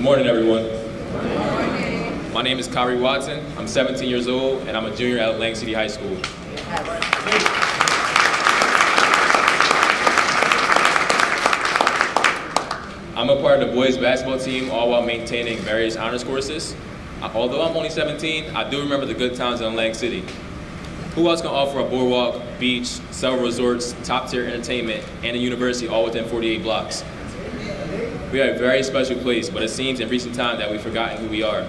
morning, everyone. My name is Kyrie Watson. I'm 17 years old, and I'm a junior at Atlantic City High School. I'm a part of the boys basketball team, all while maintaining various honors courses. Although I'm only 17, I do remember the good times in Atlantic City. Who else can offer a boardwalk, beach, several resorts, top-tier entertainment, and a university all within 48 blocks? We are a very special place, but it seems in recent time that we've forgotten who we are.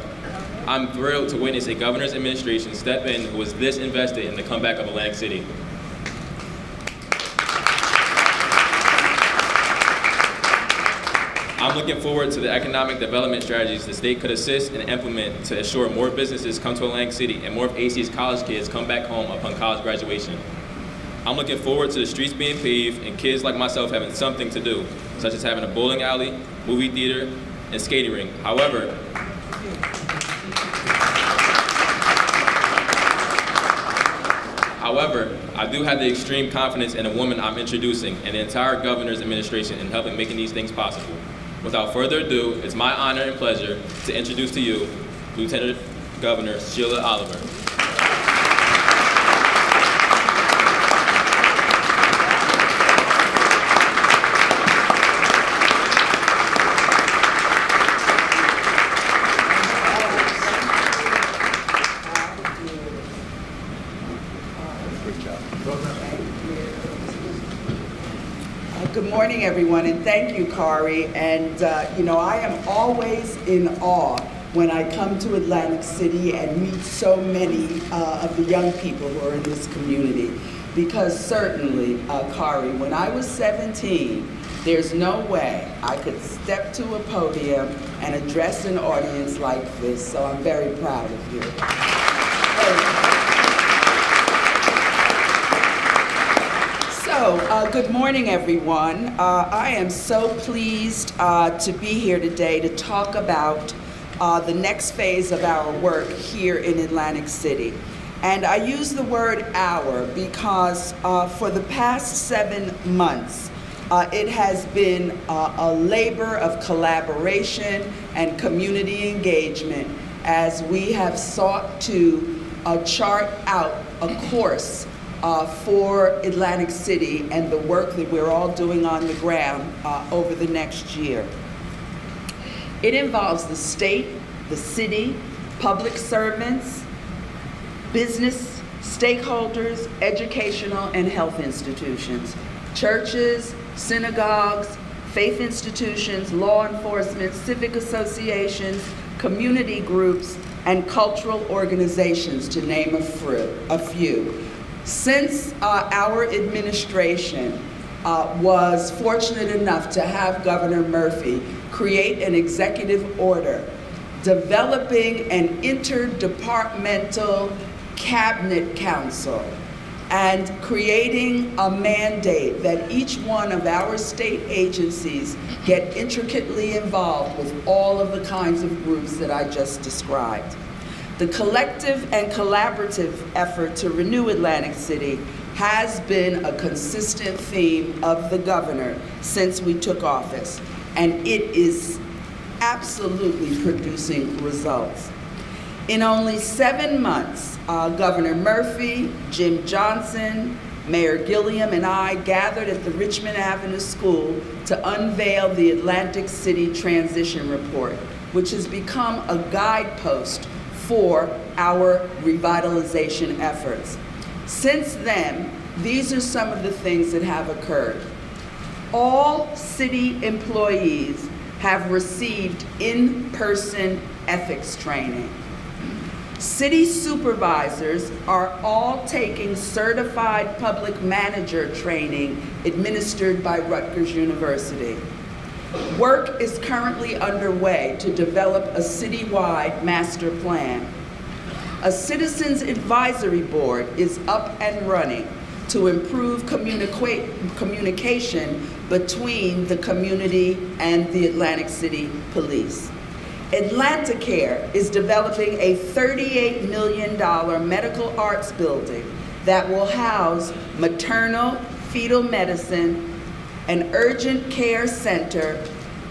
I'm thrilled to witness a governor's administration step in who was this invested in the comeback of Atlantic City. I'm looking forward to the economic development strategies the state could assist and implement to ensure more businesses come to Atlantic City and more of AC's college kids come back home upon college graduation. I'm looking forward to the streets being paved and kids like myself having something to do, such as having a bowling alley, movie theater, and skating rink. However, I do have the extreme confidence in the woman I'm introducing and the entire governor's administration in helping making these things possible. Without further ado, it's my honor and pleasure to introduce to you Lieutenant Governor Sheila Oliver. Good morning, everyone, and thank you, Kari. And I am always in awe when I come to Atlantic City and meet so many of the young people who are in this community. Because certainly, Kari, when I was 17, there's no way I could step to a podium and address an audience like this, so I'm very proud of you. Good morning, everyone. I am so pleased to be here today to talk about the next phase of our work here in Atlantic City. And I use the word "our" because for the past 7 months, it has been a labor of collaboration and community engagement as we have sought to chart out a course for Atlantic City and the work that we're all doing on the ground over the next year. It involves the state, the city, public servants, business, stakeholders, educational and health institutions, churches, synagogues, faith institutions, law enforcement, civic associations, community groups, and cultural organizations, to name a few. Since our administration was fortunate enough to have Governor Murphy create an executive order developing an interdepartmental cabinet council and creating a mandate that each one of our state agencies get intricately involved with all of the kinds of groups that I just described. The collective and collaborative effort to renew Atlantic City has been a consistent theme of the governor since we took office, and it is absolutely producing results. In only 7 months, Governor Murphy, Jim Johnson, Mayor Gilliam, and I gathered at the Richmond Avenue School to unveil the Atlantic City Transition Report, which has become a guidepost for our revitalization efforts. Since then, these are some of the things that have occurred. All city employees have received in-person ethics training. City supervisors are all taking certified public manager training administered by Rutgers University. Work is currently underway to develop a citywide master plan. A citizens advisory board is up and running to improve communication between the community and the Atlantic City Police. Atlanticare is developing a $38 million medical arts building that will house maternal, fetal medicine, an urgent care center,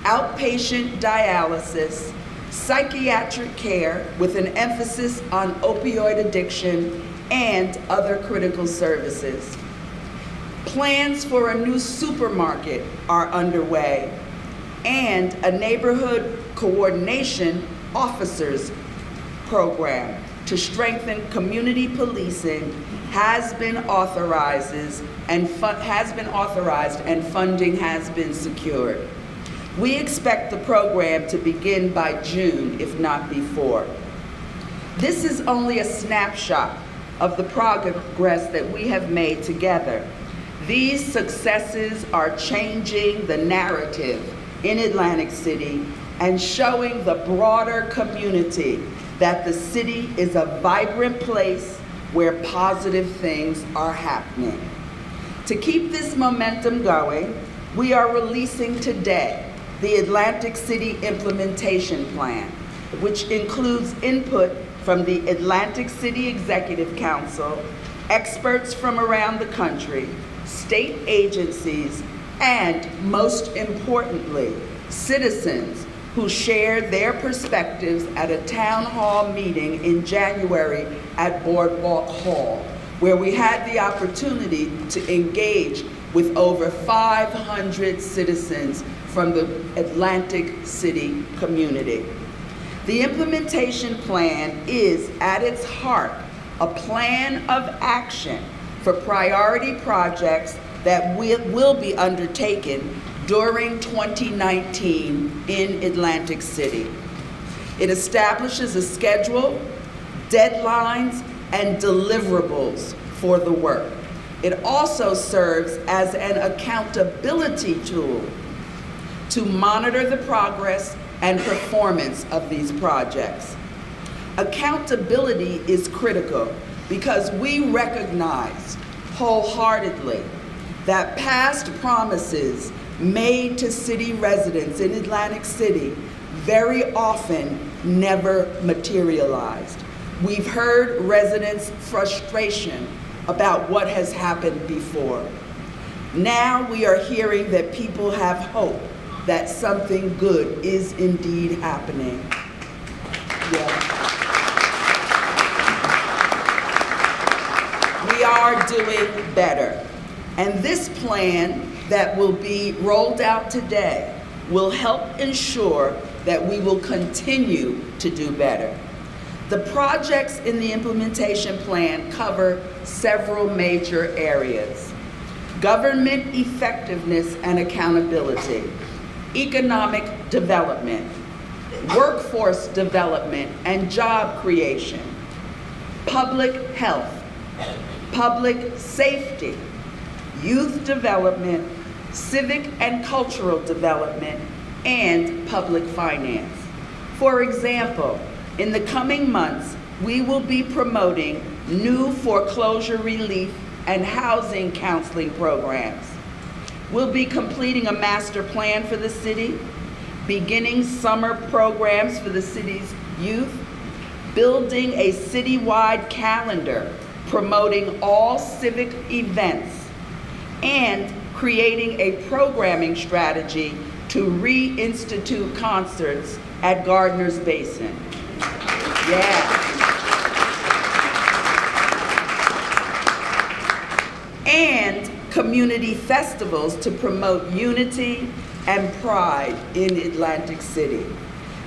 outpatient dialysis, psychiatric care with an emphasis on opioid addiction, and other critical services. Plans for a new supermarket are underway, and a neighborhood coordination officers program to strengthen community policing has been authorized and funding has been secured. We expect the program to begin by June, if not before. This is only a snapshot of the progress that we have made together. These successes are changing the narrative in Atlantic City and showing the broader community that the city is a vibrant place where positive things are happening. To keep this momentum going, we are releasing today the Atlantic City Implementation Plan, which includes input from the Atlantic City Executive Council, experts from around the country, state agencies, and most importantly, citizens who shared their perspectives at a town hall meeting in January at Boardwalk Hall, where we had the opportunity to engage with over 500 citizens from the Atlantic City community. The implementation plan is, at its heart, a plan of action for priority projects that will be undertaken during 2019 in Atlantic City. It establishes a schedule, deadlines, and deliverables for the work. It also serves as an accountability tool to monitor the progress and performance of these projects. Accountability is critical because we recognize wholeheartedly that past promises made to city residents in Atlantic City very often never materialized. We've heard residents' frustration about what has happened before. Now we are hearing that people have hope that something good is indeed happening. Yeah. We are doing better. And this plan that will be rolled out today will help ensure that we will continue to do better. The projects in the implementation plan cover several major areas: government effectiveness and accountability, economic development, workforce development and job creation, public health, public safety, youth development, civic and cultural development, and public finance. For example, in the coming months, we will be promoting new foreclosure relief and housing counseling programs. We'll be completing a master plan for the city, beginning summer programs for the city's youth, building a citywide calendar promoting all civic events, and creating a programming strategy to reinstitute concerts at Gardner's Basin. Yeah. And community festivals to promote unity and pride in Atlantic City.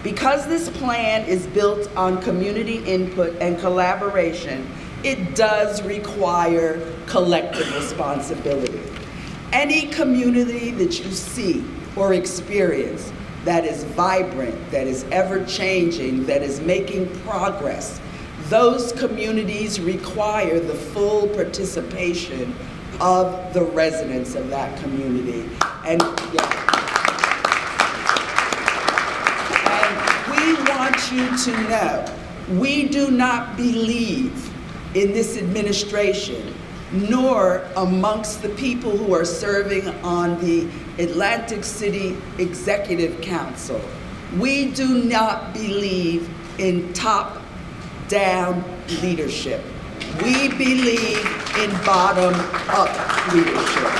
Because this plan is built on community input and collaboration, it does require collective responsibility. Any community that you see or experience that is vibrant, that is ever-changing, that is making progress, those communities require the full participation of the residents of that community. And we want you to know, we do not believe in this administration, nor amongst the people who are serving on the Atlantic City Executive Council. We do not believe in top-down leadership. We believe in bottom-up leadership.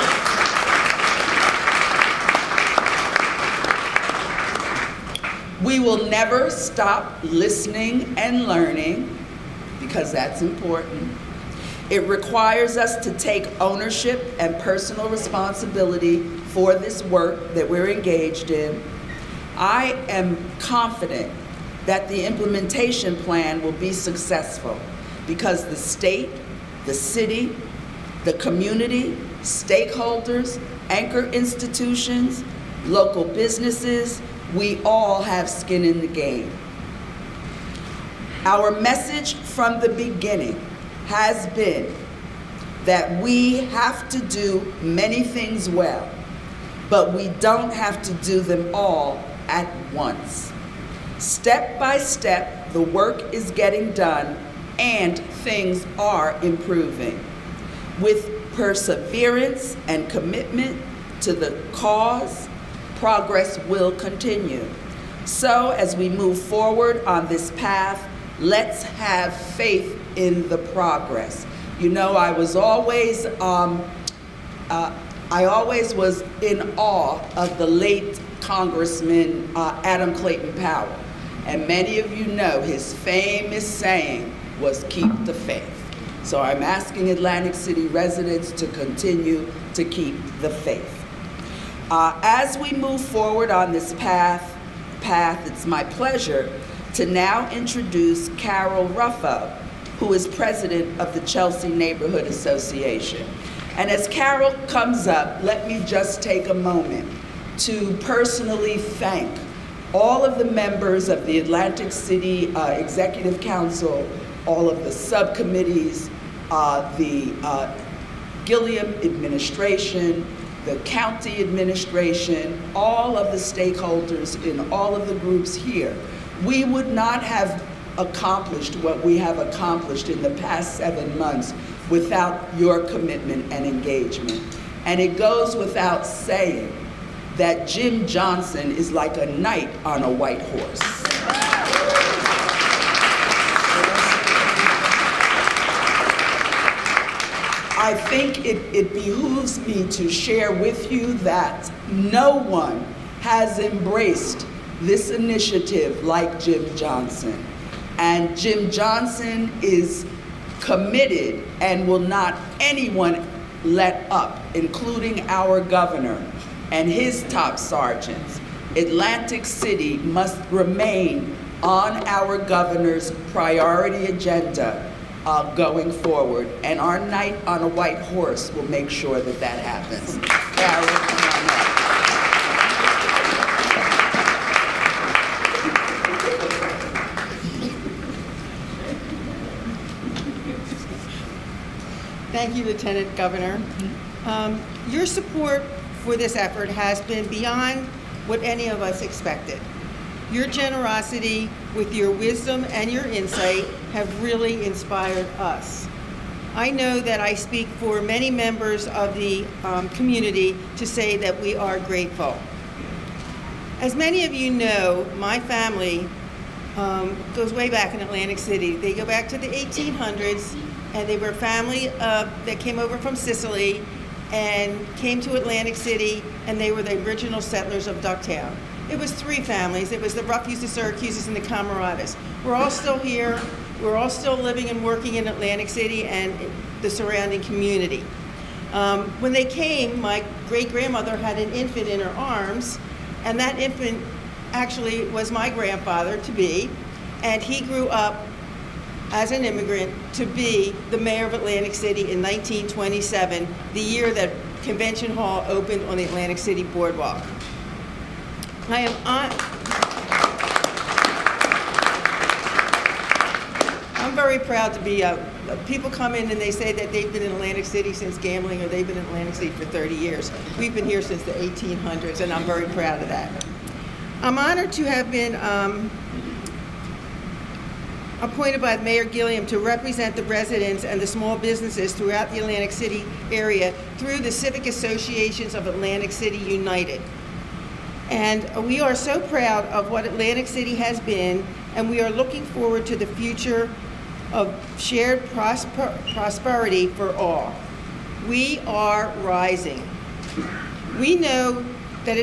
We will never stop listening and learning, because that's important. It requires us to take ownership and personal responsibility for this work that we're engaged in. I am confident that the implementation plan will be successful because the state, the city, the community, stakeholders, anchor institutions, local businesses, we all have skin in the game. Our message from the beginning has been that we have to do many things well, but we don't have to do them all at once. Step by step, the work is getting done and things are improving. With perseverance and commitment to the cause, progress will continue. So as we move forward on this path, let's have faith in the progress. You know, I always was in awe of the late Congressman Adam Clayton Powell. And many of you know his famous saying was, "Keep the faith." So I'm asking Atlantic City residents to continue to keep the faith. As we move forward on this path, it's my pleasure to now introduce Carol Ruffo, who is president of the Chelsea Neighborhood Association. And as Carol comes up, let me just take a moment to personally thank all of the members of the Atlantic City Executive Council, all of the subcommittees, the Gilliam administration, the county administration, all of the stakeholders in all of the groups here. We would not have accomplished what we have accomplished in the past 7 months without your commitment and engagement. And it goes without saying that Jim Johnson is like a knight on a white horse. I think it behooves me to share with you that no one has embraced this initiative like Jim Johnson. And Jim Johnson is committed and will not anyone let up, including our governor and his top sergeants. Atlantic City must remain on our governor's priority agenda going forward, and our knight on a white horse will make sure that that happens. Carol, come on up. Thank you, Lieutenant Governor. Your support for this effort has been beyond what any of us expected. Your generosity with your wisdom and your insight have really inspired us. I know that I speak for many members of the community to say that we are grateful. As many of you know, my family goes way back in Atlantic City. They go back to the 1800s, and they were a family that came over from Sicily and came to Atlantic City, and they were the original settlers of Ducktown. It was 3 families. It was the Ruffys, the Syracuses, and the Camaradas. We're all still here. We're all still living and working in Atlantic City and the surrounding community. When they came, my great-grandmother had an infant in her arms, and that infant actually was my grandfather-to-be, and he grew up as an immigrant to be the mayor of Atlantic City in 1927, the year that Convention Hall opened on the Atlantic City Boardwalk. I'm very proud to be, people come in and they say that they've been in Atlantic City since gambling, or they've been in Atlantic City for 30 years. We've been here since the 1800s, and I'm very proud of that. I'm honored to have been appointed by Mayor Gilliam to represent the residents and the small businesses throughout the Atlantic City area through the Civic Associations of Atlantic City United. And we are so proud of what Atlantic City has been, and we are looking forward to the future of shared prosperity for all. We are rising. We know that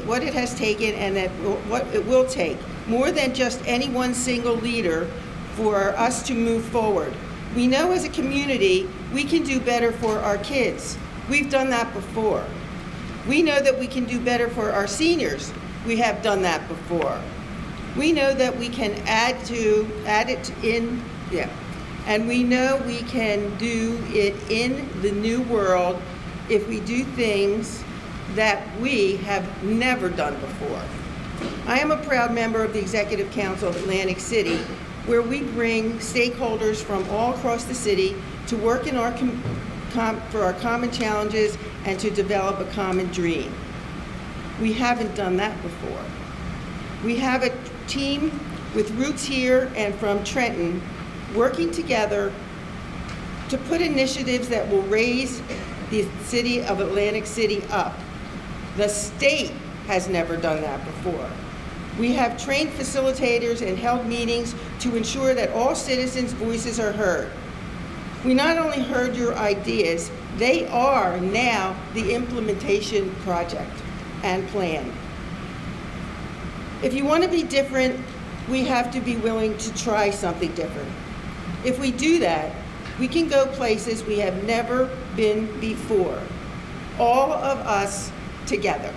what it has taken and that what it will take, more than just any one single leader, for us to move forward. We know as a community we can do better for our kids. We've done that before. We know that we can do better for our seniors. We have done that before. We know that we can add it in, and we know we can do it in the new world if we do things that we have never done before. I am a proud member of the Executive Council of Atlantic City, where we bring stakeholders from all across the city to work in our for our common challenges and to develop a common dream. We haven't done that before. We have a team with roots here and from Trenton working together to put initiatives that will raise the city of Atlantic City up. The state has never done that before. We have trained facilitators and held meetings to ensure that all citizens' voices are heard. We not only heard your ideas, they are now the implementation project and plan. If you want to be different, we have to be willing to try something different. If we do that, we can go places we have never been before, all of us together.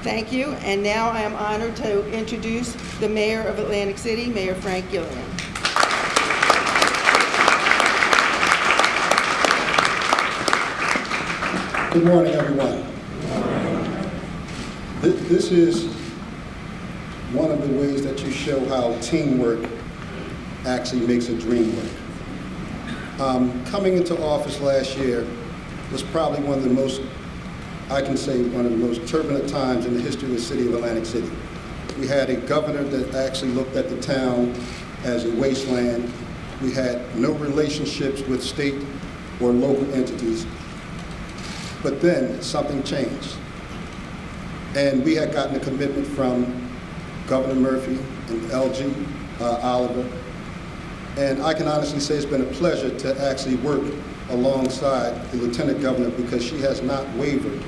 Thank you, and now I am honored to introduce the Mayor of Atlantic City, Mayor Frank Gilliam. Good morning, everyone. This is one of the ways that you show how teamwork actually makes a dream work. Coming into office last year was probably one of the most, I can say, one of the most turbulent times in the history of the city of Atlantic City. We had a governor that actually looked at the town as a wasteland. We had no relationships with state or local entities. But then something changed. And we had gotten a commitment from Governor Murphy and LG Oliver. And I can honestly say it's been a pleasure to actually work alongside the Lieutenant Governor, because she has not wavered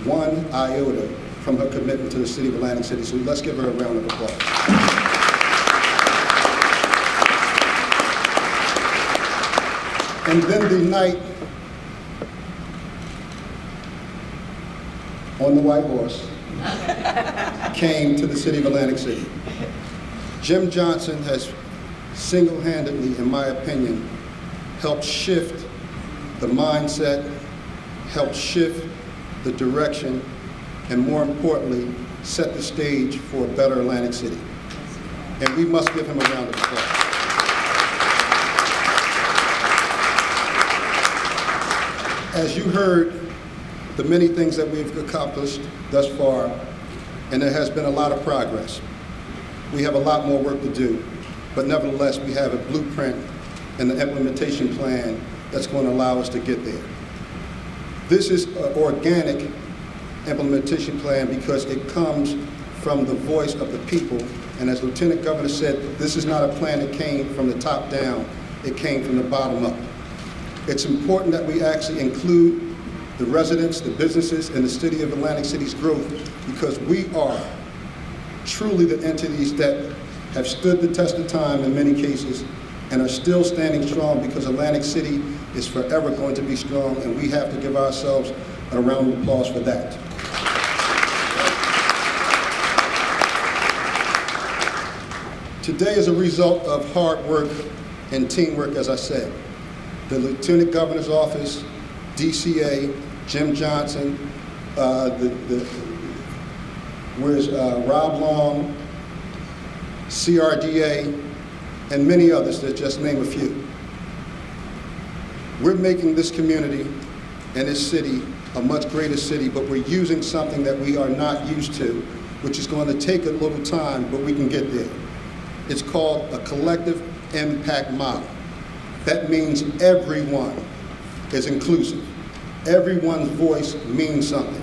one iota from her commitment to the city of Atlantic City. So let's give her a round of applause. And then the night on the white horse came to the city of Atlantic City. Jim Johnson has single-handedly, in my opinion, helped shift the mindset, helped shift the direction, and more importantly, set the stage for a better Atlantic City. And we must give him a round of applause. As you heard, the many things that we've accomplished thus far, and there has been a lot of progress. We have a lot more work to do, but nevertheless, we have a blueprint and the implementation plan that's going to allow us to get there. This is an organic implementation plan because it comes from the voice of the people, and as Lieutenant Governor said, this is not a plan that came from the top down, it came from the bottom up. It's important that we actually include the residents, the businesses, and the city of Atlantic City's growth, because we are truly the entities that have stood the test of time in many cases and are still standing strong, because Atlantic City is forever going to be strong, and we have to give ourselves a round of applause for that. Today is a result of hard work and teamwork, as I said. The Lieutenant Governor's Office, DCA, Jim Johnson, Rob Long, CRDA, and many others, to just name a few. We're making this community and this city a much greater city, but we're using something that we are not used to, which is going to take a little time, but we can get there. It's called a collective impact model. That means everyone is inclusive. Everyone's voice means something.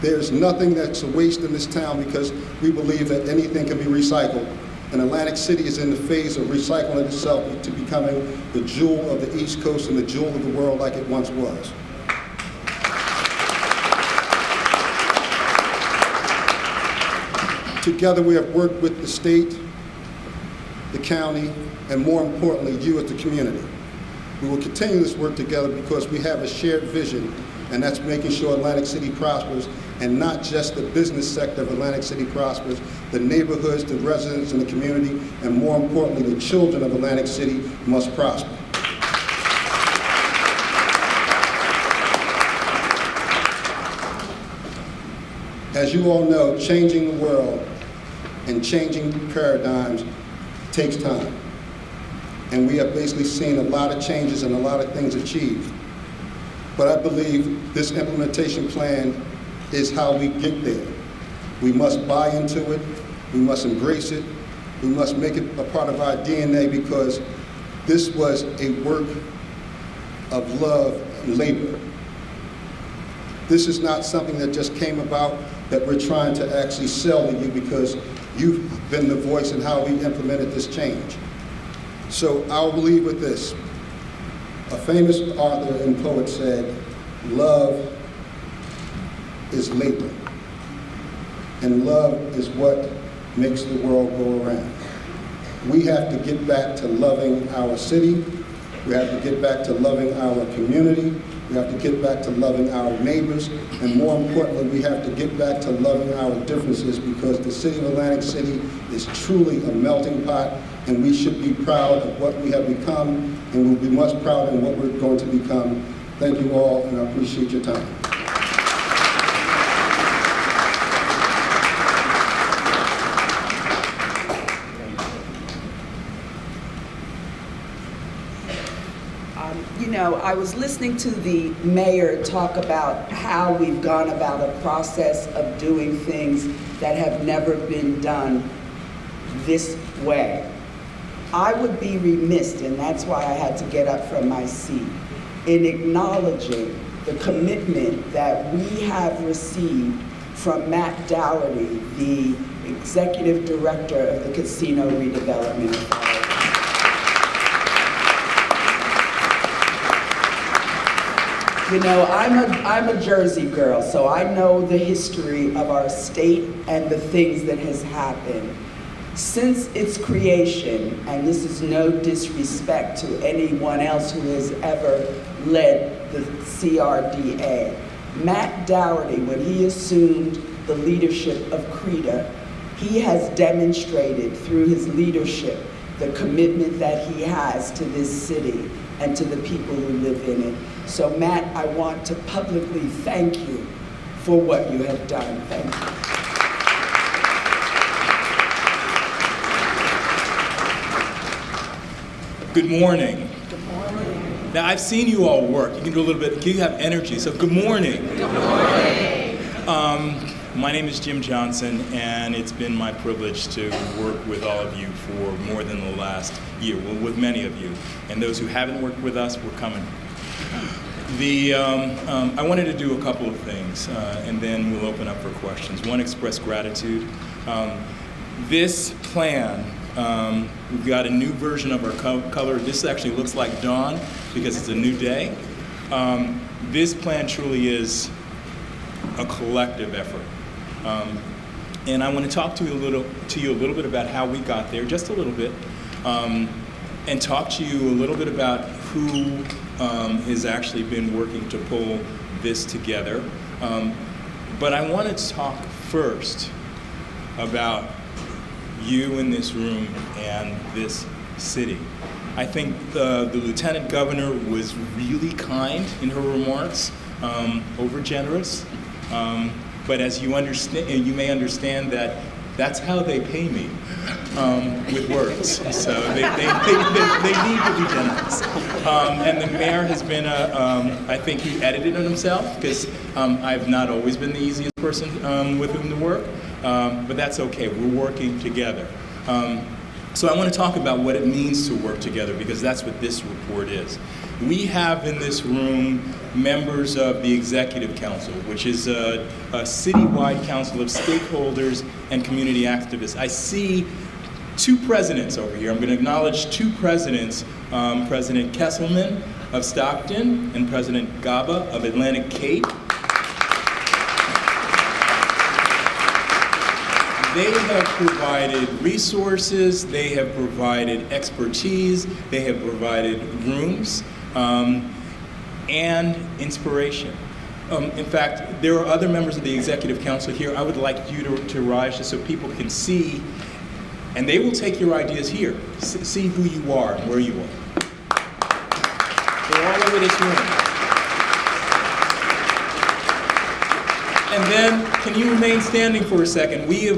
There's nothing that's a waste in this town, because we believe that anything can be recycled. And Atlantic City is in the phase of recycling itself to becoming the jewel of the East Coast and the jewel of the world like it once was. Together, we have worked with the state, the county, and more importantly, you as the community. We will continue this work together because we have a shared vision, and that's making sure Atlantic City prospers, and not just the business sector of Atlantic City prospers, the neighborhoods, the residents in the community, and more importantly, the children of Atlantic City must prosper. As you all know, changing the world and changing paradigms takes time. And we have basically seen a lot of changes and a lot of things achieved. But I believe this implementation plan is how we get there. We must buy into it, we must embrace it, we must make it a part of our DNA because this was a work of love and labor. This is not something that just came about that we're trying to actually sell to you because you've been the voice in how we implemented this change. So I'll leave with this. A famous author and poet said, love is labor, and love is what makes the world go around. We have to get back to loving our city, we have to get back to loving our community, we have to get back to loving our neighbors, and more importantly, we have to get back to loving our differences because the city of Atlantic City is truly a melting pot, and we should be proud of what we have become, and we'll be much prouder in what we're going to become. Thank you all, and I appreciate your time. You know, I was listening to the mayor talk about how we've gone about a process of doing things that have never been done this way. I would be remiss, and that's why I had to get up from my seat, in acknowledging the commitment that we have received from Matt Dougherty, the executive director of the Casino Redevelopment Authority. You know, I'm a Jersey girl, so I know the history of our state and the things that has happened. Since its creation, and this is no disrespect to anyone else who has ever led the CRDA, Matt Dougherty, when he assumed the leadership of CREDA, he has demonstrated through his leadership the commitment that he has to this city and to the people who live in it. So Matt, I want to publicly thank you for what you have done. Thank you. Good morning. Good morning. Now, I've seen you all work. You can do a little bit, you have energy, so good morning. Good morning. My name is Jim Johnson, and it's been my privilege to work with all of you for more than the last year, well, with many of you. And those who haven't worked with us, we're coming. I wanted to do a couple of things, and then we'll open up for questions. One, express gratitude. This plan, we've got a new version of our color. This actually looks like dawn because it's a new day. This plan truly is a collective effort. And I want to talk to you a little bit about how we got there, just a little bit, and talk to you a little bit about who has actually been working to pull this together. But I want to talk first about you in this room and this city. I think the Lieutenant Governor was really kind in her remarks, over generous. But as you understand, you may understand that that's how they pay me, with words. So they need to be generous. And the mayor has been I think he edited it himself because I've not always been the easiest person with whom to work, but that's okay. We're working together. So I want to talk about what it means to work together because that's what this report is. We have in this room members of the Executive Council, which is a citywide council of stakeholders and community activists. I see two presidents over here. I'm going to acknowledge two presidents, President Kesselman of Stockton and President Gaba of Atlantic Cape. They have provided resources, they have provided expertise, they have provided rooms, and inspiration. In fact, there are other members of the Executive Council here. I would like you to rise just so people can see, and they will take your ideas here, see who you are and where you are. They're all over this room. And then, can you remain standing for a second? The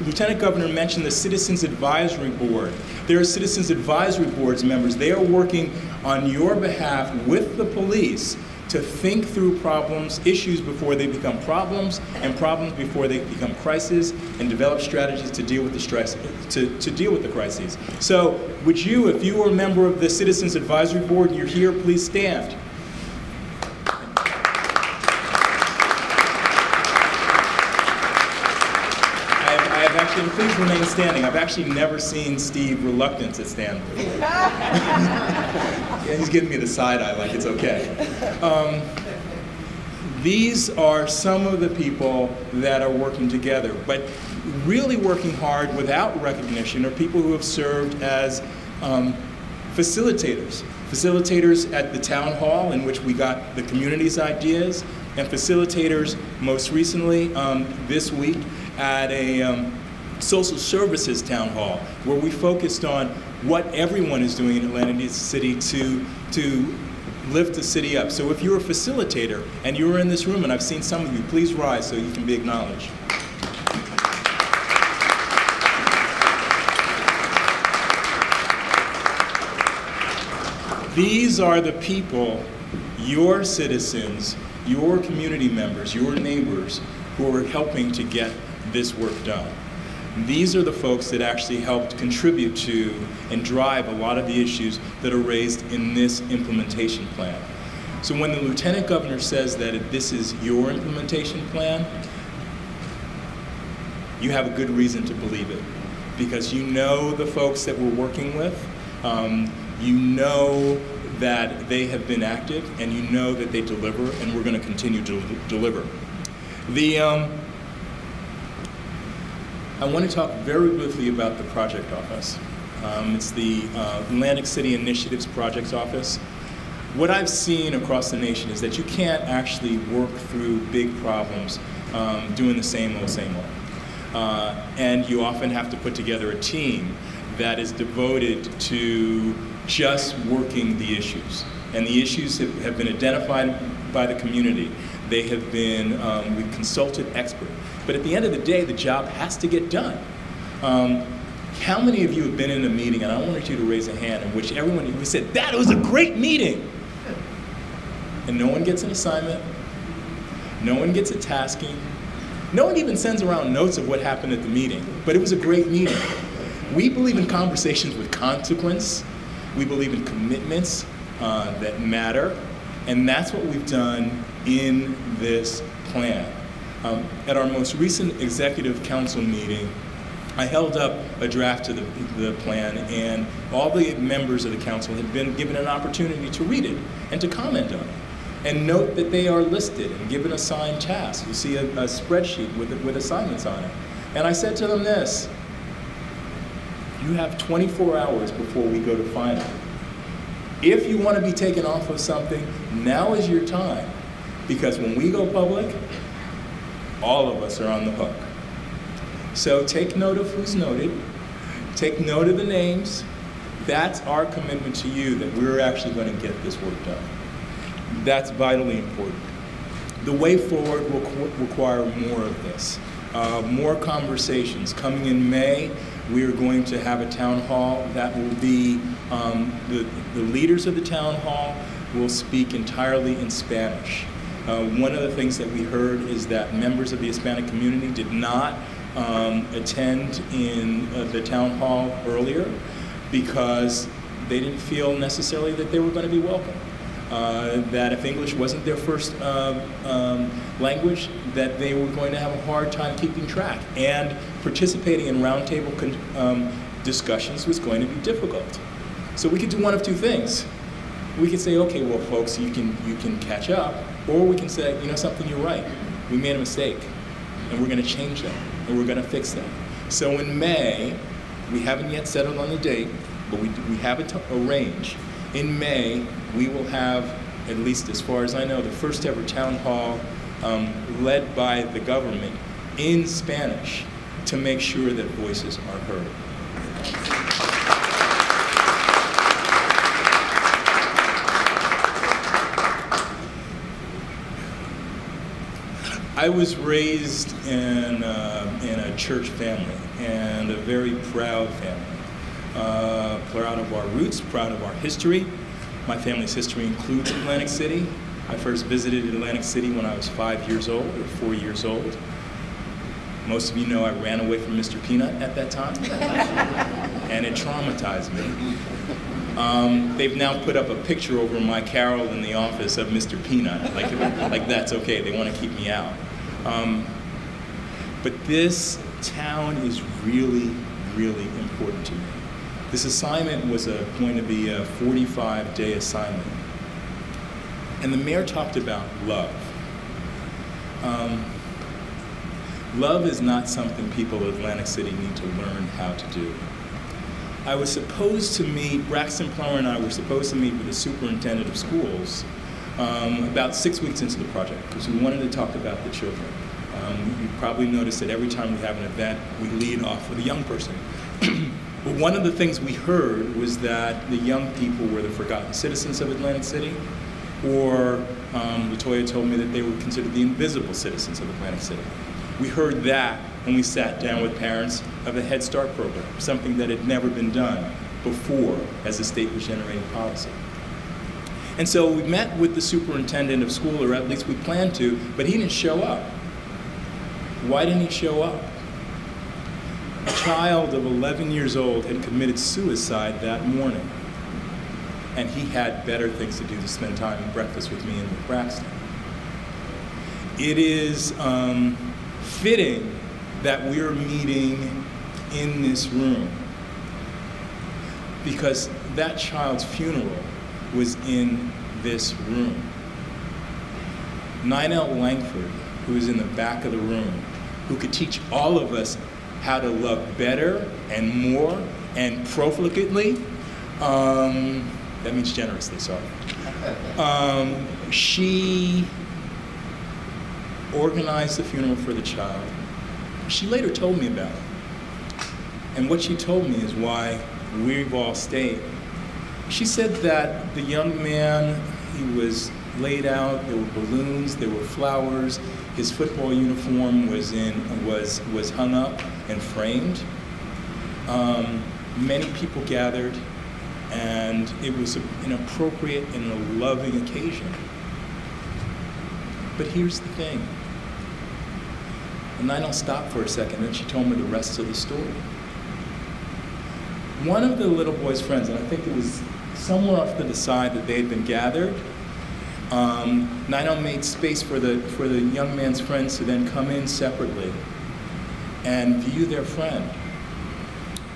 Lieutenant Governor mentioned the Citizens Advisory Board. There are Citizens Advisory Board's members. They are working on your behalf with the police to think through problems, issues before they become problems, and problems before they become crises, and develop strategies to deal with the stress, to deal with the crises. So, would you, if you are a member of the Citizens Advisory Board and you're here, please stand. And please remain standing. I've actually never seen Steve reluctant to stand before. Yeah, he's giving me the side eye like it's okay. These are some of the people that are working together, but really working hard without recognition are people who have served as facilitators. Facilitators at the town hall in which we got the community's ideas, and facilitators most recently this week at a social services town hall, where we focused on what everyone is doing in Atlantic City to lift the city up. So if you're a facilitator and you're in this room, and I've seen some of you, please rise so you can be acknowledged. These are the people, your citizens, your community members, your neighbors, who are helping to get this work done. These are the folks that actually helped contribute to and drive a lot of the issues that are raised in this implementation plan. So when the Lieutenant Governor says that this is your implementation plan, you have a good reason to believe it, because you know the folks that we're working with, you know that they have been active, and you know that they deliver, and we're going to continue to deliver. I want to talk very briefly about the project office. It's the Atlantic City Initiatives Projects Office. What I've seen across the nation is that you can't actually work through big problems doing the same old. And you often have to put together a team that is devoted to just working the issues. And the issues have been identified by the community. They have been, we've consulted experts. But at the end of the day, the job has to get done. How many of you have been in a meeting, and I wanted you to raise a hand, in which everyone said, that was a great meeting, and no one gets an assignment, no one gets a tasking, no one even sends around notes of what happened at the meeting, but it was a great meeting. We believe in conversations with consequence. We believe in commitments that matter, and that's what we've done in this plan. At our most recent Executive Council meeting, I held up a draft to the plan, and all the members of the council had been given an opportunity to read it and to comment on it, and note that they are listed and given assigned tasks. You see a spreadsheet with assignments on it. And I said to them this: you have 24 hours before we go to final. If you want to be taken off of something, now is your time, because when we go public, all of us are on the hook. So take note of who's noted, take note of the names. That's our commitment to you, that we're actually going to get this work done. That's vitally important. The way forward will require more of this, more conversations. Coming in May, we are going to have a town hall that will be, the leaders of the town hall will speak entirely in Spanish. One of the things that we heard is that members of the Hispanic community did not attend in the town hall earlier because they didn't feel necessarily that they were going to be welcome. That if English wasn't their first language, that they were going to have a hard time keeping track. And participating in roundtable discussions was going to be difficult. So we could do one of two things. We could say, okay, well, folks, you can catch up. Or we can say, you know something, you're right. We made a mistake, and we're going to change that. and we're going to fix that. So in May, we haven't yet settled on the date, but we have a range. In May, we will have, at least as far as I know, the first ever town hall led by the government in Spanish to make sure that voices are heard. I was raised in a church family, and a very proud family. Proud of our roots, proud of our history. My family's history includes Atlantic City. I first visited Atlantic City when I was 5 years old, or 4 years old. Most of you know I ran away from Mr. Peanut at that time, and it traumatized me. They've now put up a picture over my carrel in the office of Mr. Peanut, like that's okay, they want to keep me out. But this town is really, really important to me. This assignment was going to be a 45-day assignment. And the mayor talked about love. Love is not something people of Atlantic City need to learn how to do. I was supposed to meet, Braxton Plummer and I were supposed to meet with the superintendent of schools about 6 weeks into the project, because we wanted to talk about the children. You probably noticed that every time we have an event, we lead off with a young person. But one of the things we heard was that the young people were the forgotten citizens of Atlantic City, or Latoya told me that they were considered the invisible citizens of Atlantic City. We heard that when we sat down with parents of a Head Start program, something that had never been done before as the state was generating policy. And so we met with the superintendent of school, or at least we planned to, but he didn't show up. Why didn't he show up? A child of 11 years old had committed suicide that morning, and he had better things to do than spend time and breakfast with me and with Braxton. It is fitting that we're meeting in this room, because that child's funeral was in this room. Ninel Langford, who is in the back of the room, who could teach all of us how to love better and more and profligately. That means generously, sorry. She organized the funeral for the child. She later told me about it. And what she told me is why we've all stayed. She said that the young man, he was laid out, there were balloons, there were flowers, his football uniform was hung up and framed. Many people gathered, and it was an appropriate and a loving occasion. But here's the thing. And I don't stop for a second, and she told me the rest of the story. One of the little boy's friends, and I think it was somewhere off to the side that they had been gathered, Nino made space for the young man's friends to then come in separately and view their friend.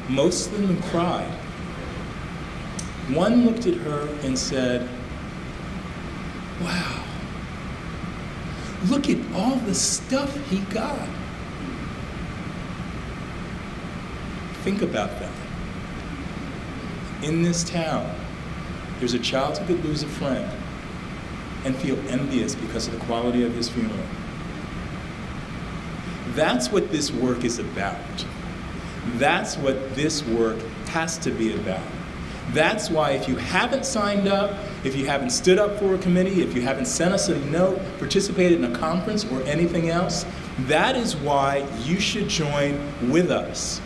Most of them cried. One looked at her and said, "Wow, look at all the stuff he got." Think about that. In this town, there's a child who could lose a friend and feel envious because of the quality of his funeral. That's what this work is about. That's what this work has to be about. That's why if you haven't signed up, if you haven't stood up for a committee, if you haven't sent us a note, participated in a conference or anything else, that is why you should join with us.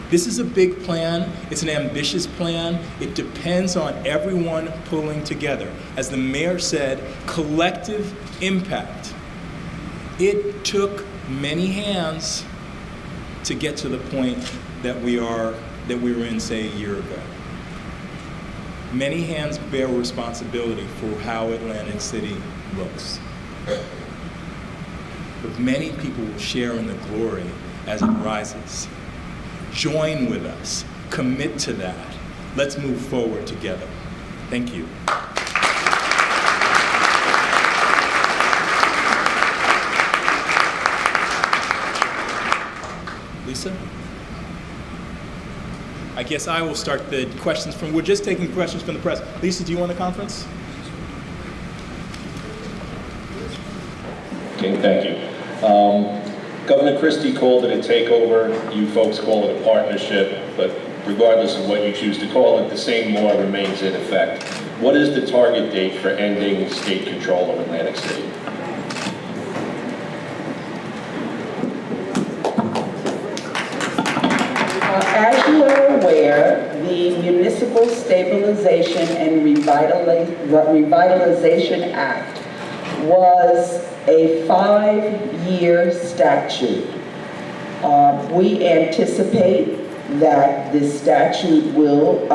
This is a big plan. It's an ambitious plan. It depends on everyone pulling together. As the mayor said, collective impact. It took many hands to get to the point that we were in, say, a year ago. Many hands bear responsibility for how Atlantic City looks. But many people will share in the glory as it rises. Join with us. Commit to that. Let's move forward together. Thank you. Lisa? I guess I will start the questions from, we're just taking questions from the press. Lisa, do you want the conference? Okay, thank you. Governor Christie called it a takeover. You folks call it a partnership, but regardless of what you choose to call it, the same law remains in effect. What is the target date for ending state control of Atlantic City? As you are aware, the Municipal Stabilization and Revitalization Act was a 5-year statute. We anticipate that this statute will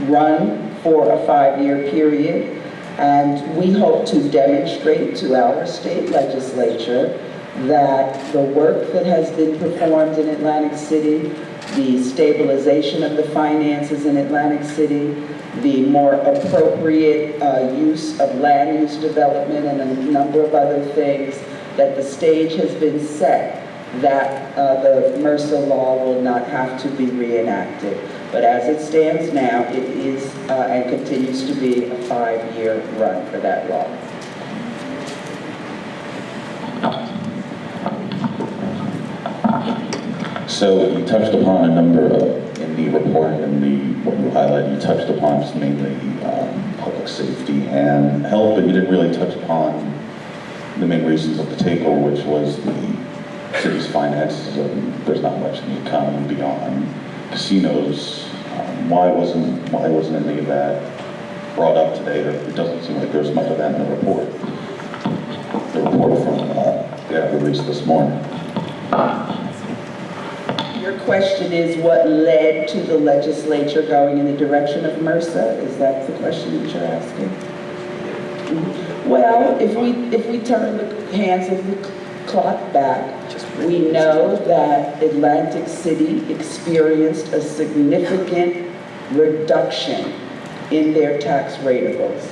run for a 5-year period, and we hope to demonstrate to our state legislature that the work that has been performed in Atlantic City, the stabilization of the finances in Atlantic City, the more appropriate use of land use development and a number of other things, that the stage has been set that the MRSA law will not have to be reenacted. But as it stands now, it is and continues to be a 5-year run for that law. So you touched upon a number of, in the report and what you highlighted, you touched upon just mainly public safety and health, but you didn't really touch upon the main reasons of the takeover, which was the city's finances. There's not much in the economy beyond casinos. Why wasn't any of that brought up today? It doesn't seem like there's much of that in the report. The report from the release this morning. Your question is what led to the legislature going in the direction of MRSA? Is that the question that you're asking? Well, if we turn the hands of the clock back, we know that Atlantic City experienced a significant reduction in their tax ratables.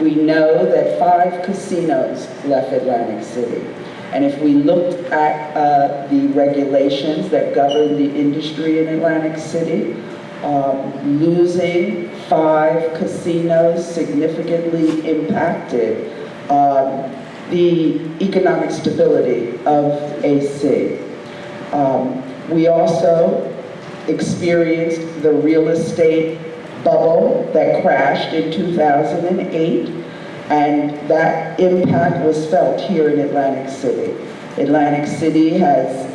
We know that 5 casinos left Atlantic City. And if we looked at the regulations that govern the industry in Atlantic City, losing 5 casinos significantly impacted the economic stability of AC. We also experienced the real estate bubble that crashed in 2008. And that impact was felt here in Atlantic City. Atlantic City has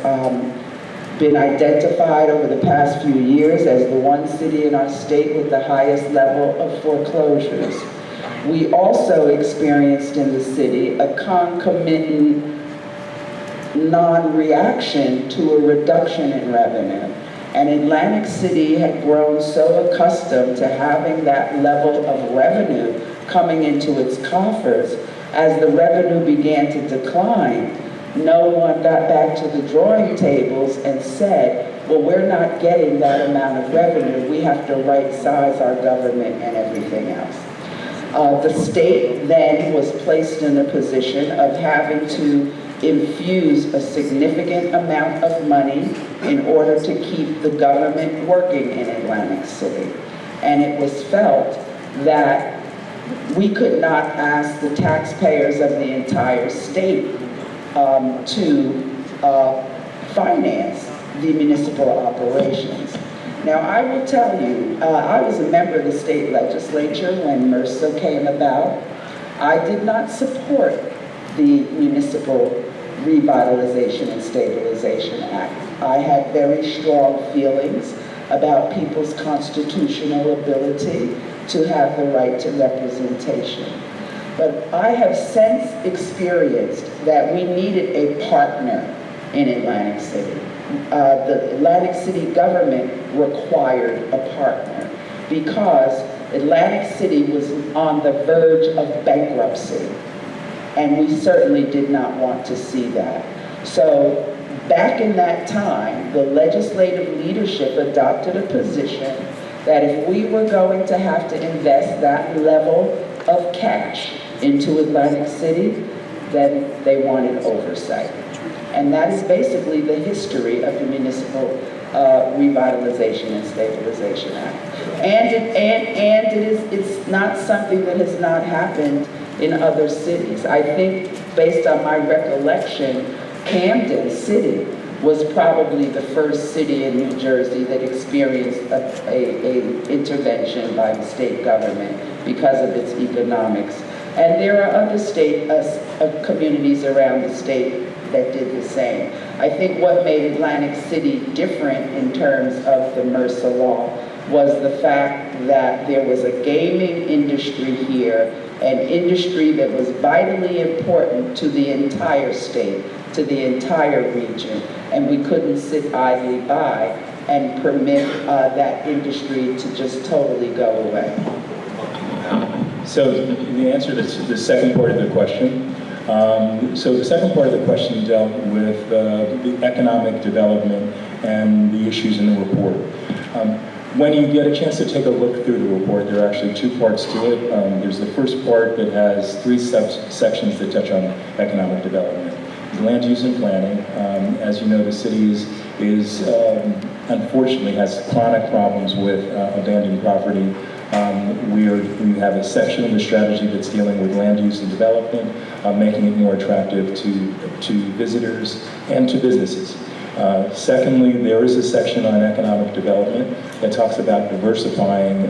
been identified over the past few years as the one city in our state with the highest level of foreclosures. We also experienced in the city a concomitant non-reaction to a reduction in revenue. And Atlantic City had grown so accustomed to having that level of revenue coming into its coffers. As the revenue began to decline, no one got back to the drawing tables and said, well, we're not getting that amount of revenue. We have to right-size our government and everything else. The state then was placed in a position of having to infuse a significant amount of money in order to keep the government working in Atlantic City. And it was felt that we could not ask the taxpayers of the entire state to finance the municipal operations. Now, I will tell you, I was a member of the state legislature when MRSA came about. I did not support the Municipal Revitalization and Stabilization Act. I had very strong feelings about people's constitutional ability to have the right to representation. But I have since experienced that we needed a partner in Atlantic City. The Atlantic City government required a partner because Atlantic City was on the verge of bankruptcy, and we certainly did not want to see that. So back in that time, the legislative leadership adopted a position that if we were going to have to invest that level of cash into Atlantic City, then they wanted oversight. And that is basically the history of the Municipal Revitalization and Stabilization Act. And it's not something that has not happened in other cities. I think, based on my recollection, Camden City was probably the first city in New Jersey that experienced a intervention by the state government because of its economics. And there are other communities around the state that did the same. I think what made Atlantic City different in terms of the MRSA law was the fact that there was a gaming industry here, an industry that was vitally important to the entire state, to the entire region, and we couldn't sit idly by and permit that industry to just totally go away. So the answer to the second part of the question, so the second part of the question dealt with the economic development and the issues in the report. When you get a chance to take a look through the report, there are actually two parts to it. There's the first part that has three sections that touch on economic development. Land use and planning. As you know, the city is unfortunately has chronic problems with abandoned property. We have a section of the strategy that's dealing with land use and development, making it more attractive to visitors and to businesses. Secondly, there is a section on economic development that talks about diversifying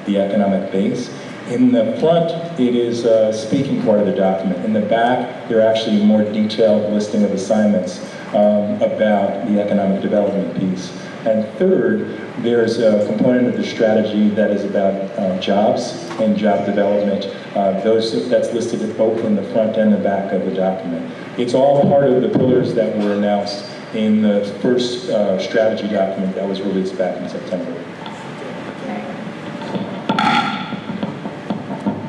the economic base. In the front, it is a speaking part of the document. In the back, there are actually a more detailed listing of assignments about the economic development piece. And third, there's a component of the strategy that is about jobs and job development. That's listed both in the front and the back of the document. It's all part of the pillars that were announced in the first strategy document that was released back in September.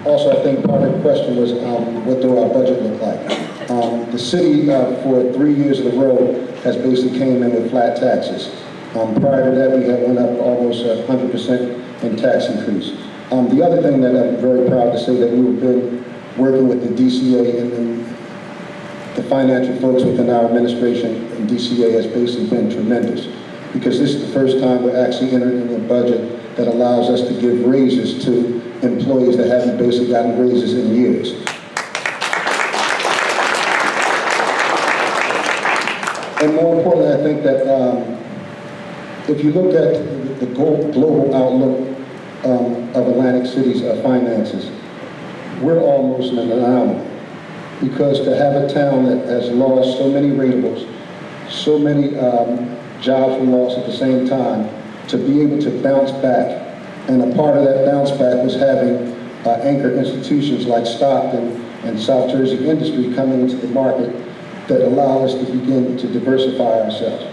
Also, I think part of the question was, what do our budget look like? The city, for 3 years in a row, has basically came in with flat taxes. Prior to that, we had went up almost 100% in tax increase. The other thing that I'm very proud to say that we've been working with the DCA and the financial folks within our administration and DCA has basically been tremendous, because this is the first time we're actually entering a budget that allows us to give raises to employees that haven't basically gotten raises in years. And more importantly, I think that if you look at the global outlook of Atlantic City's finances, we're almost an anomaly. Because to have a town that has lost so many ratables, so many jobs were lost at the same time, to be able to bounce back, and a part of that bounce back was having anchor institutions like Stockton and South Jersey Industry coming into the market that allow us to begin to diversify ourselves,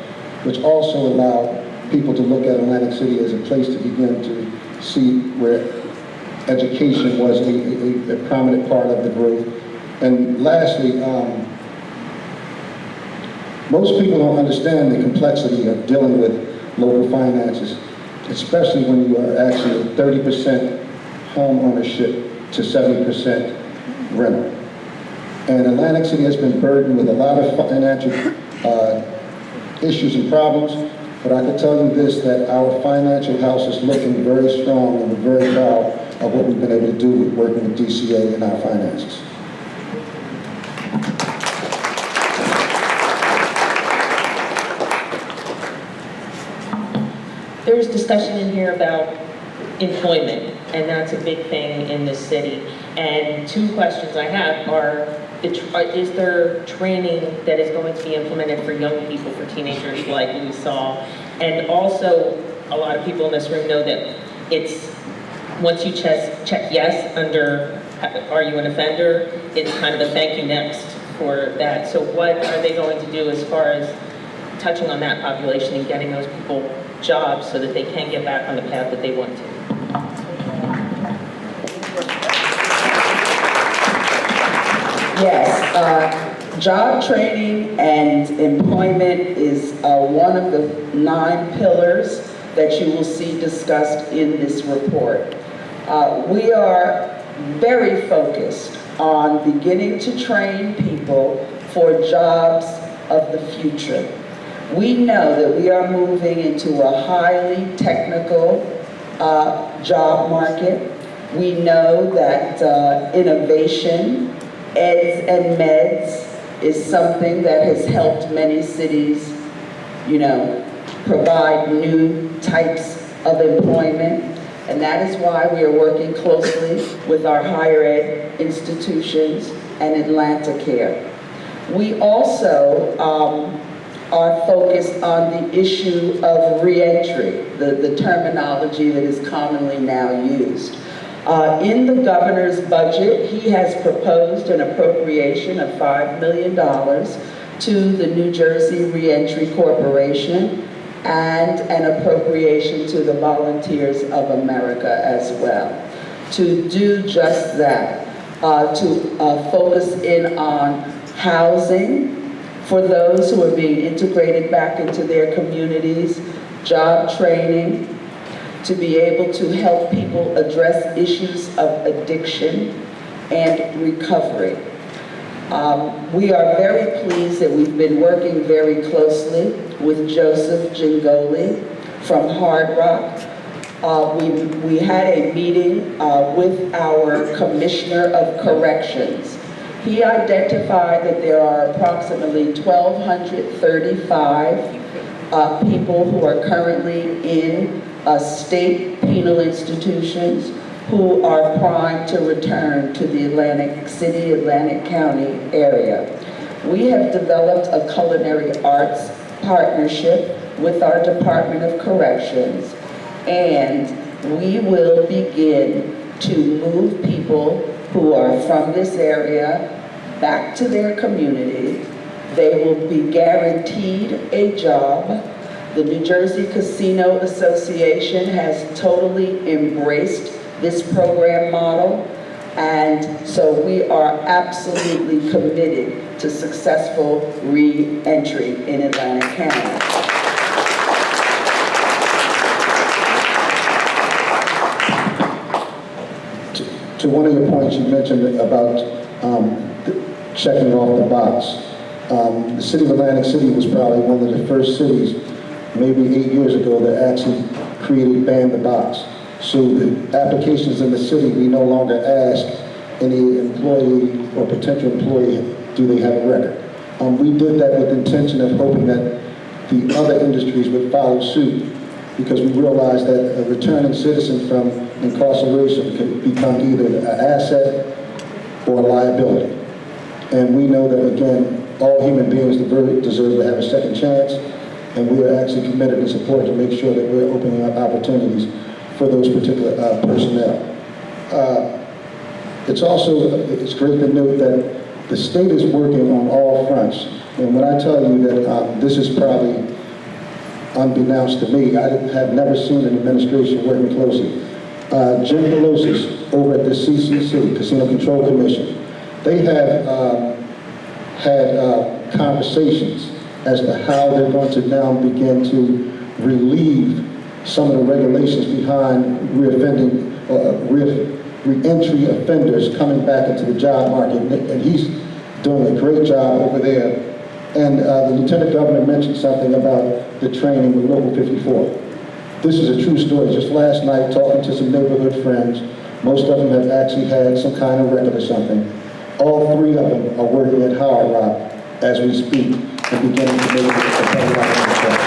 which also allow people to look at Atlantic City as a place to begin to see where education was a prominent part of the growth. And lastly, most people don't understand the complexity of dealing with local finances, especially when you are actually at 30% home ownership to 70% rental. And Atlantic City has been burdened with a lot of financial issues and problems, but I can tell you this, that our financial house is looking very strong, and we're very proud of what we've been able to do with working with DCA in our finances. There was discussion in here about employment, and that's a big thing in this city. And two questions I have are, is there training that is going to be implemented for young people, for teenagers like we saw? And also, a lot of people in this room know that it's, once you check yes under, are you an offender, it's kind of a thank you next for that. So what are they going to do as far as touching on that population and getting those people jobs so that they can get back on the path that they want to? Yes, job training and employment is one of the 9 pillars that you will see discussed in this report. We are very focused on beginning to train people for jobs of the future. We know that we are moving into a highly technical job market. We know that innovation, eds and meds, is something that has helped many cities, provide new types of employment. And that is why we are working closely with our higher ed institutions and AtlantaCare. We also are focused on the issue of reentry, the terminology that is commonly now used. In the governor's budget, he has proposed an appropriation of $5 million to the New Jersey Reentry Corporation and an appropriation to the Volunteers of America as well, to do just that, to focus in on housing for those who are being integrated back into their communities, job training, to be able to help people address issues of addiction and recovery. We are very pleased that we've been working very closely with Joseph Gingoli from Hard Rock. We had a meeting with our Commissioner of Corrections. He identified that there are approximately 1,235 people who are currently in state penal institutions who are primed to return to the Atlantic City, Atlantic County area. We have developed a culinary arts partnership with our Department of Corrections, and we will begin to move people who are from this area back to their community. They will be guaranteed a job. The New Jersey Casino Association has totally embraced this program model, and so we are absolutely committed to successful re-entry in Atlantic County. To one of your points you mentioned about checking off the box. The city of Atlantic City was probably one of the first cities, maybe 8 years ago, that actually created Ban the Box. So the applications in the city, we no longer ask any employee or potential employee, do they have a record? We did that with the intention of hoping that the other industries would follow suit, because we realized that a returning citizen from incarceration could become either an asset or a liability. And we know that, again, all human beings deserve to have a second chance, and we are actually committed and supported to make sure that we're opening up opportunities for those particular personnel. It's great to note that the state is working on all fronts. And when I tell you that this is probably unbeknownst to me, I have never seen an administration working closely. Jim Pelosi over at the CCC, Casino Control Commission, they have had conversations as to how they're going to now begin to relieve some of the regulations behind re-entry offenders coming back into the job market, and he's doing a great job over there. And the Lieutenant Governor mentioned something about the training with Local 54. This is a true story. Just last night, talking to some neighborhood friends, most of them have actually had some kind of record or something. All three of them are working at Hard Rock as we speak and beginning to make a better life in the church.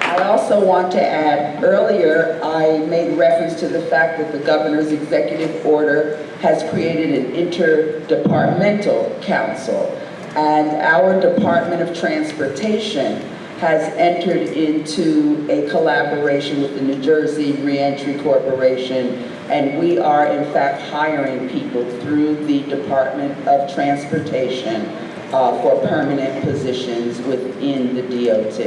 I also want to add, earlier I made reference to the fact that the governor's executive order has created an interdepartmental council, and our Department of Transportation has entered into a collaboration with the New Jersey Reentry Corporation, and we are in fact hiring people through the Department of Transportation for permanent positions within the DOT.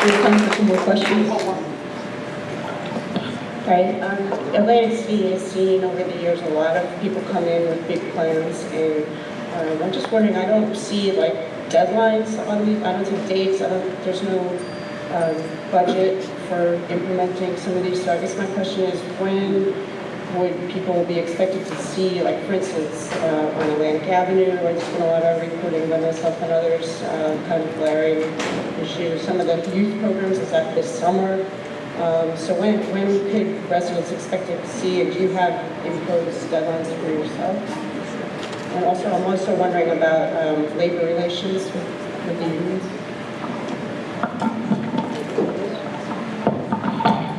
We have time for some more questions. Right, Atlantic City has seen over the years a lot of people come in with big plans, and I'm just wondering, I don't see like deadlines on these, I don't see dates, there's no budget for implementing some of these. So I guess my question is, when would people be expected to see, like for instance, on Atlantic Avenue, where there's been a lot of reporting by myself and others, kind of glaring issues. Some of the youth programs, is that this summer? So when could residents expect to see, and do you have imposed deadlines for yourself? And also, I'm also wondering about labor relations with the unions.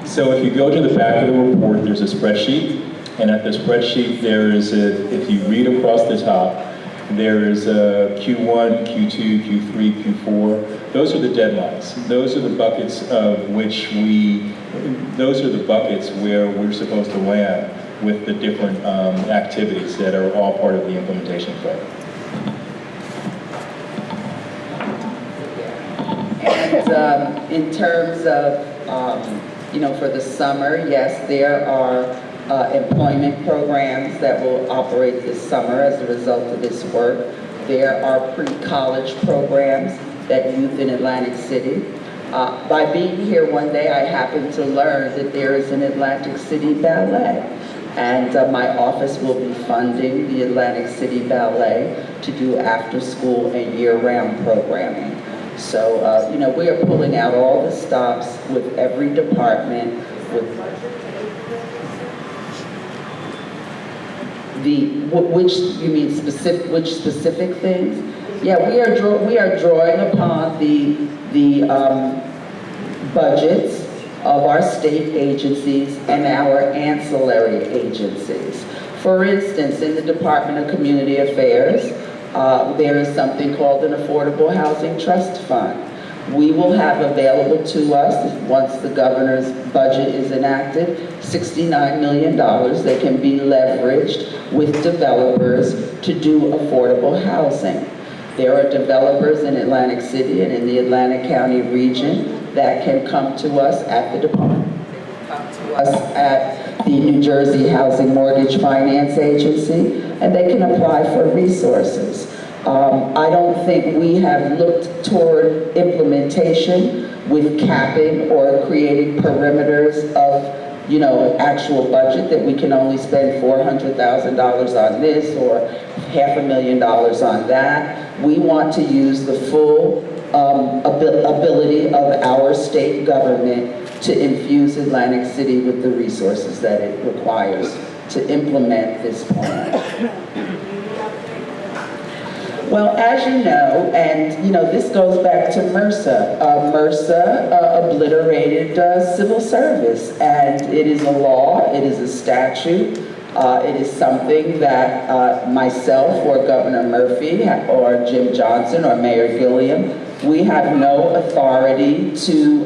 So if you go to the back of the report, there's a spreadsheet, and at the spreadsheet there is if you read across the top, there is a Q1, Q2, Q3, Q4. Those are the deadlines. Those are the buckets of which those are the buckets where we're supposed to land with the different activities that are all part of the implementation plan. And in terms of, for the summer, yes, there are employment programs that will operate this summer as a result of this work. There are pre-college programs that youth in Atlantic City. By being here one day, I happened to learn that there is an Atlantic City Ballet. And my office will be funding the Atlantic City Ballet to do after-school and year-round programming. So, we are pulling out all the stops with every department, with which specific things? Yeah, we are drawing upon the budgets of our state agencies and our ancillary agencies. For instance, in the Department of Community Affairs, there is something called an Affordable Housing Trust Fund. We will have available to us, once the governor's budget is enacted, $69 million that can be leveraged with developers to do affordable housing. There are developers in Atlantic City and in the Atlantic County region that can come to us at the department, come to us at the New Jersey Housing Mortgage Finance Agency, and they can apply for resources. I don't think we have looked toward implementation with capping or creating perimeters of, actual budget that we can only spend $400,000 on this or $500,000 on that. We want to use the full ability of our state government to infuse Atlantic City with the resources that it requires to implement this plan. Well, as you know, and this goes back to MRSA. MRSA obliterated civil service, and it is a law, it is a statute, it is something that myself or Governor Murphy or Jim Johnson or Mayor Gilliam, we have no authority to,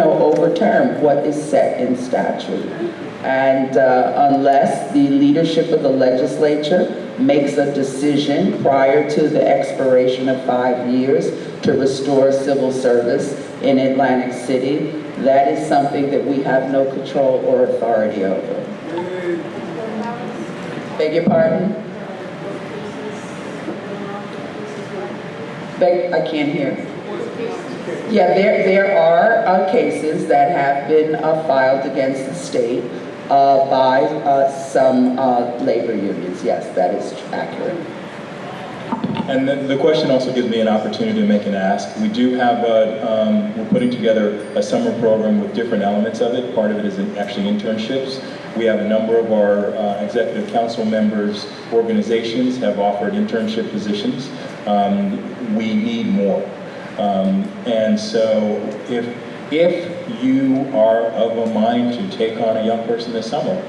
overturn what is set in statute. And unless the leadership of the legislature makes a decision prior to the expiration of 5 years to restore civil service in Atlantic City, that is something that we have no control or authority over. Beg your pardon? I can't hear. Yeah, there are cases that have been filed against the state by some labor unions. Yes, that is accurate. And the question also gives me an opportunity to make an ask. We do have we're putting together a summer program with different elements of it. Part of it is actually internships. We have a number of our executive council members' organizations have offered internship positions. We need more. And so if you are of a mind to take on a young person this summer,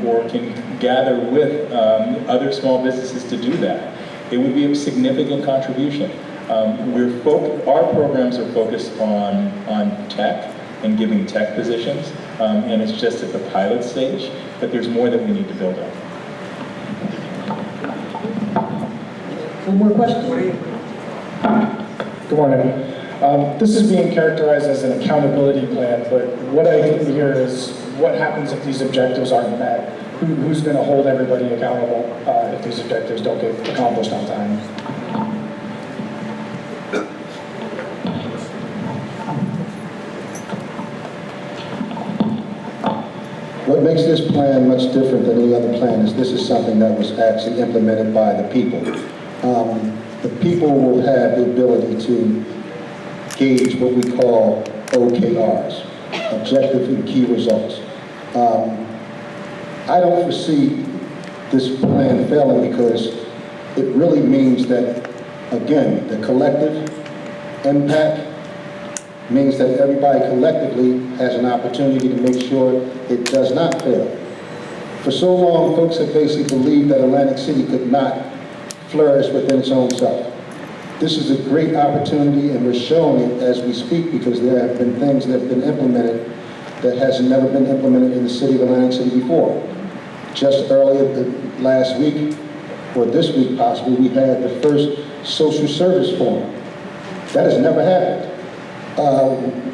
or can gather with other small businesses to do that, it would be a significant contribution. Our programs are focused on tech and giving tech positions, and it's just at the pilot stage, but there's more that we need to build on. One more question? Good morning. This is being characterized as an accountability plan, but what I didn't hear is what happens if these objectives aren't met? Who's going to hold everybody accountable if these objectives don't get accomplished on time? What makes this plan much different than any other plan is this is something that was actually implemented by the people. The people will have the ability to gauge what we call OKRs, objective and key results. I don't foresee this plan failing because it really means that, again, the collective impact means that everybody collectively has an opportunity to make sure it does not fail. For so long, folks have basically believed that Atlantic City could not flourish within its own self. This is a great opportunity, and we're showing it as we speak because there have been things that have been implemented that has never been implemented in the city of Atlantic City before. Just earlier last week, or this week possibly, we had the first social service forum. That has never happened.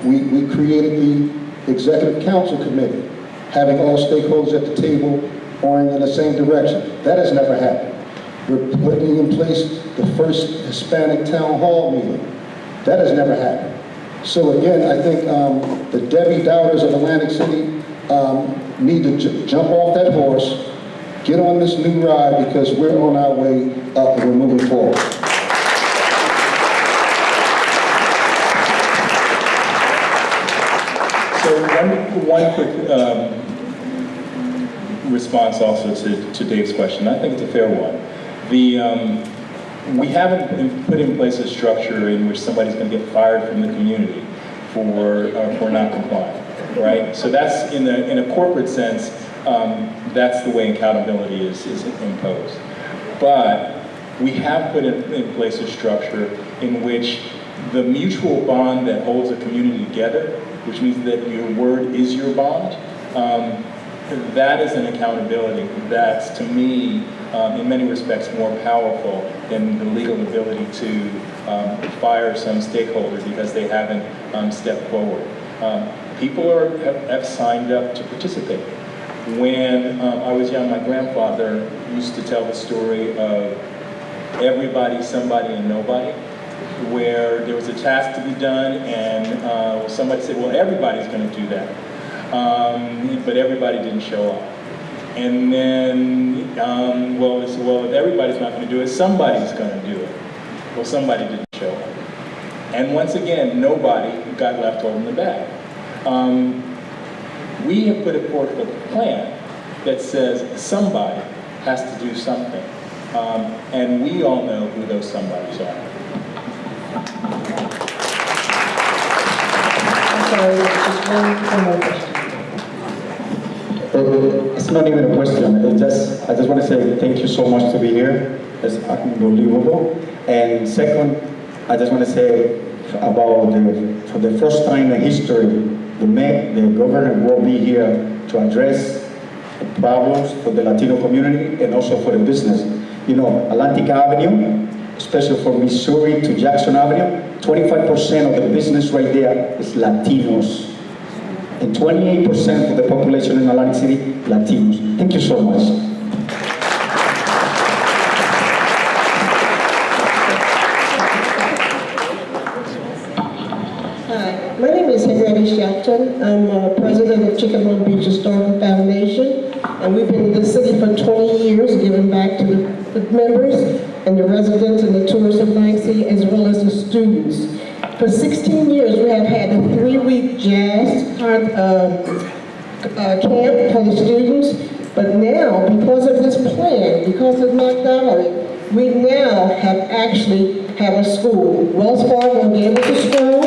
We created the Executive Council Committee, having all stakeholders at the table going in the same direction. That has never happened. We're putting in place the first Hispanic Town Hall meeting. That has never happened. So again, I think the Debbie Doubters of Atlantic City need to jump off that horse, get on this new ride because we're on our way up and we're moving forward. So one quick response also to Dave's question. I think it's a fair one. We haven't put in place a structure in which somebody's going to get fired from the community for not complying, right? So that's in a corporate sense. That's the way accountability is imposed. But we have put in place a structure in which the mutual bond that holds a community together, which means that your word is your bond, that is an accountability that's, to me, in many respects more powerful than the legal ability to fire some stakeholder because they haven't stepped forward. People have signed up to participate. When I was young, my grandfather used to tell the story of everybody, somebody, and nobody, where there was a task to be done and somebody said, well, everybody's going to do that. But everybody didn't show up. And then, well, if everybody's not going to do it, somebody's going to do it. Well, somebody didn't show up. And once again, nobody got left holding the bag. We have put forth a plan that says somebody has to do something. And we all know who those somebodies are. I'm sorry, just one more question. It's not even a question. I just want to say thank you so much to be here. It's unbelievable. And second, I just want to say about for the first time in history, the governor will be here to address the problems for the Latino community and also for the business. You know, Atlantic Avenue, especially from Missouri to Jackson Avenue, 25% of the business right there is Latinos. And 28% of the population in Atlantic City, Latinos. Thank you so much. Hi, my name is Henrietta Shelton. I'm president of Chickamauga Beach Historical Foundation, and we've been in the city for 20 years, giving back to the members and the residents and the tourists of Atlantic City, as well as the students. For 16 years, we have had a 3-week jazz camp for the students, but now, because of this plan, because of McDonald, we now have a school. Wells Fargo will be able to school.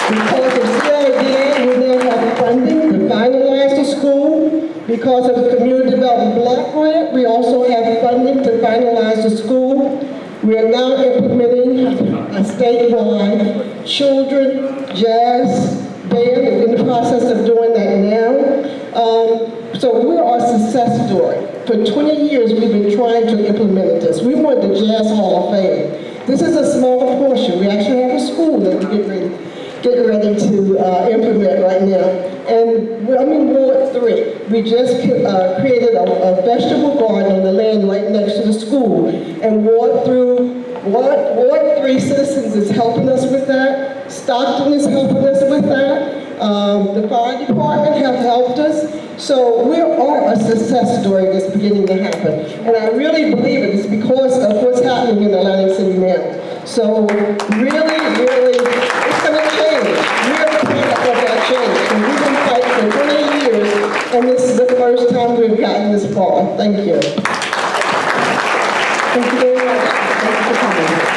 Because of CID, we now have funding to finalize the school. Because of the Community Development Block Grant, we also have funding to finalize the school. We are now implementing a statewide children jazz band. We're in the process of doing that now. So we are a success story. For 20 years, we've been trying to implement this. We want the Jazz Hall of Fame. This is a small portion. We actually have a school that we're getting ready to implement right now. And I'm in Ward 3. We just created a vegetable garden on the land right next to the school. And Ward 3 citizens is helping us with that. Stockton is helping us with that. The fire department have So we are a success story that's beginning to happen. And I really believe it is because of what's happening in Atlantic City now. So really, really, it's going to change. We're a product of that change. And we've been fighting for 20 years, and this is the first time we've gotten this far. Thank you. Thank you very much. Thank you for coming.